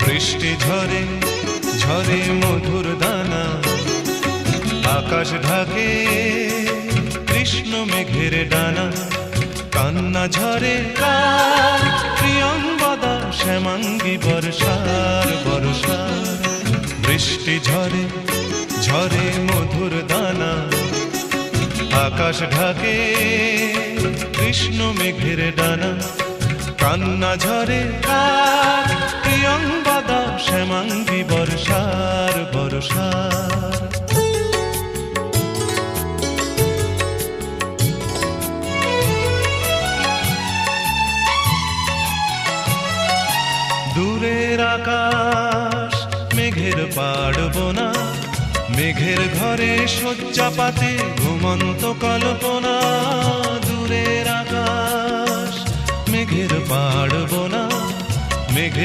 বৃষ্টি ঝরে ঝরে মধুর দানা, আকাশ ঢাকে কৃষ্ণ মেঘের ডানা। কান্না ঝরে কার প্রিয়ঙ্গদা, শ্যামাঙ্গী বর্ষার বর্ষার। বৃষ্টি ঝরে ঝরে মধুর দানা, আকাশ ঢাকে কৃষ্ণ মেঘের ডানা। কান্না ঝরে কার প্রিয়ঙ্গদা, শ্যামাঙ্গী বর্ষার বর্ষার। দূরের আকাশ মেঘের পাড়বনা, মেঘের ঘরে শয্যা পাতে ঘুমন্ত কল্পনা। দূরের আকাশ মেঘের পাড়বনা,